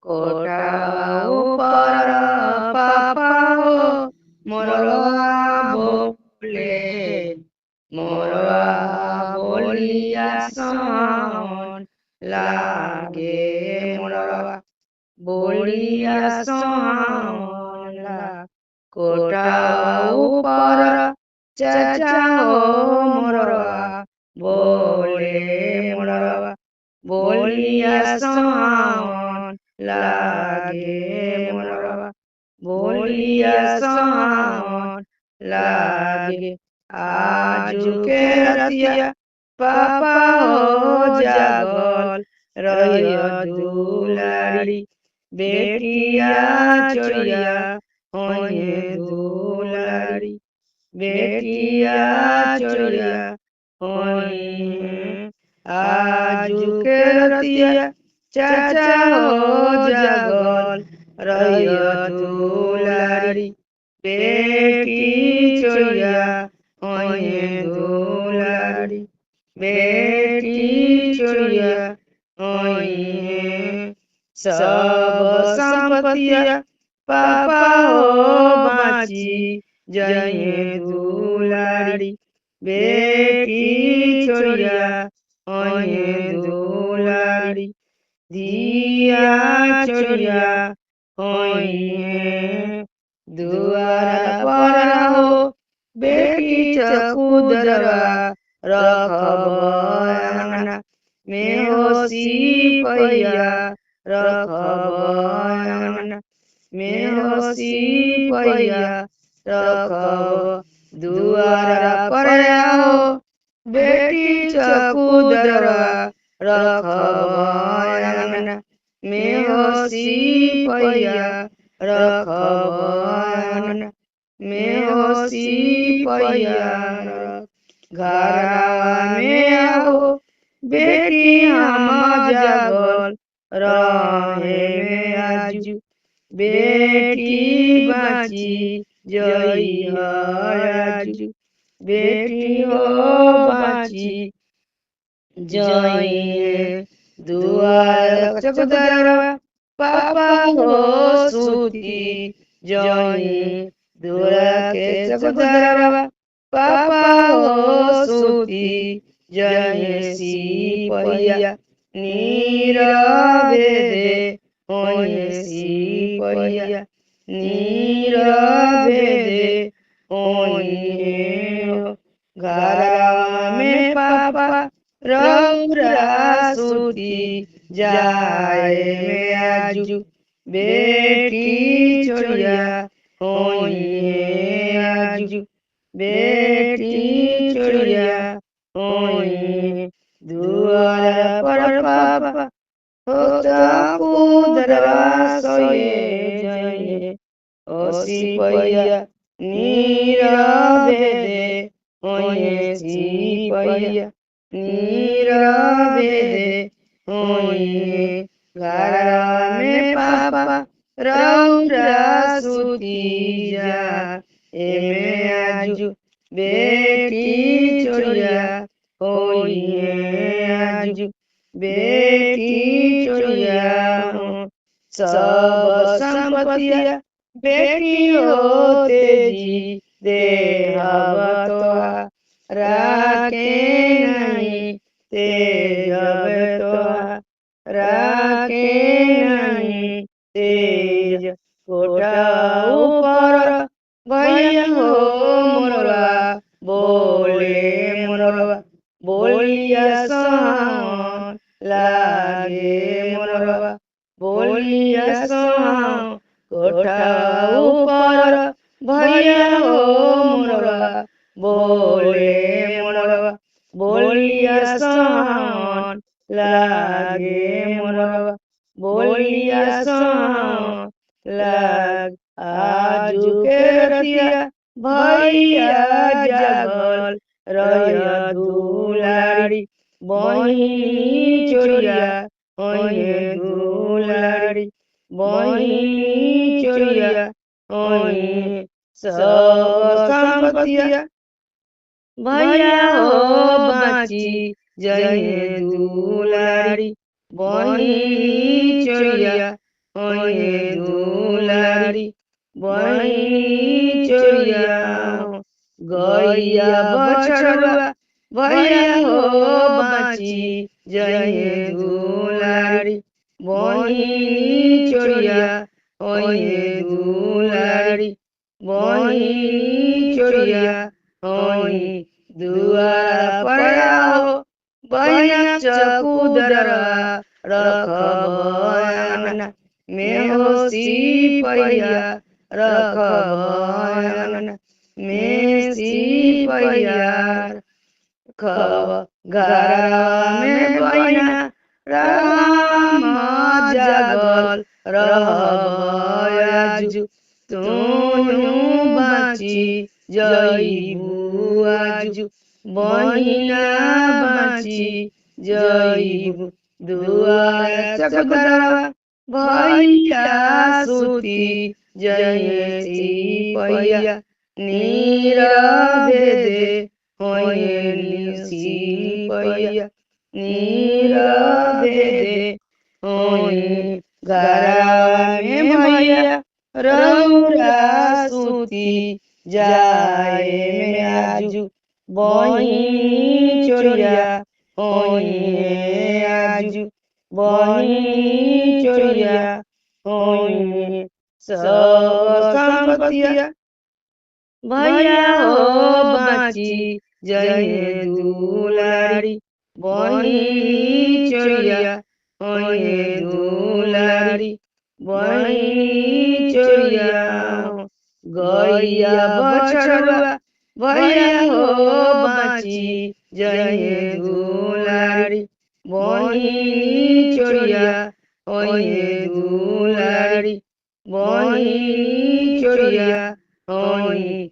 कोठा ऊपर पापा हो मोरवा बोले मोरवा बोलिया सोहन लागे मोरवा बोलिया सोहन ला कोठा ऊपर चाचा हो मोरवा बोले मोरवा बोलिया सोहन लागे मोरवा बोलिया सोहन लागे आजू के रतिया पापा हो जागल रहियो दुलारी बेटिया चोरिया होइए दुलारी बेटिया चोरिया होइए आजू के रतिया चाचा हो जागल रहियो दुलारी बेटी चोरिया होइए दुलारी बेटी चोरिया होइए सब संपत्तिया पापा हो बाची जाइए दुलारी बेटी चोरिया होइए दुलारी दिया चोरिया होइए दुआरा पर हो बेटी चकुदरवा रखब अंगना में हो सिपैया रखब अंगना में हो सिपैया रखब दुआरा पर हो बेटी चकुदरवा रखब अंगना में हो सिपैया रखब अंगना में हो सिपैया घरवा में आओ बेटी हम जागल रहे में आजू बेटी बाची जई आजू बेटी हो बाची जई दुआर चकुदरवा पापा हो सूती जई दुआर के चकुदरवा पापा हो सूती जय सिपैया नीरवे दे होइए सिपैया नीरवे दे होइए घरवा में पापा रौरा सूती जाए में आजू बेटी चोरिया होइए आजू बेटी चोरिया होइए दुआर पर पापा होता कुदरवा सोए जाइए ओ सिपैया नीरवे दे होइए सिपैया नीरवे दे होइए घरवा में पापा रौरा सूती जा एमे आजू बेटी चोरिया होइए आजू बेटी चोरिया सब संपत्तिया बेटी होते जी देहब तोहा राखे नहीं तेजब तोहा राखे नहीं तेज कोठा ऊपर भैया हो मोरवा बोले मोरवा बोलिया सोहन लागे मोरवा बोलिया सोहन कोठा ऊपर भैया हो मोरवा बोले मोरवा बोलिया सोहन लागे मोरवा बोलिया सोहन लाग आजू के रतिया भैया जागल रहिया दुलारी बहिनी चोरिया होइए दुलारी बहिनी चोरिया होइए सब संपत्तिया भैया हो बाची जइए दुलारी बहिनी चोरिया होइए दुलारी बहिनी चोरिया गैया बछड़ुआ भैया हो बाची जइए दुलारी बहिनी चोरिया होइए दुलारी बहिनी चोरिया होई दुआरा पर आओ बहिना चकुदरवा रखब अंगना में हो सिपहिया रखब अंगना में सिपहिया रखब घरवा में बहिना राम जागल रहब आजू तुनु बाची जइबू आजू बहिना बाची जइबू दुआरा चकदरवा भैया सुती जइए सिपहिया नीरवे दे होइए सिपहिया नीरवे दे होइए घरवा में भैया रौरा सुती जाए में आजू बहिनी चोरिया होइए आजू बहिनी चोरिया होइए सब संपत्तिया भैया हो बाची जइए दुलारी बहिनी चोरिया होइए दुलारी बहिनी चोरिया गैया बछड़ुआ भैया हो बाची जइए दुलारी बहिनी चोरिया होइए दुलारी बहिनी चोरिया होई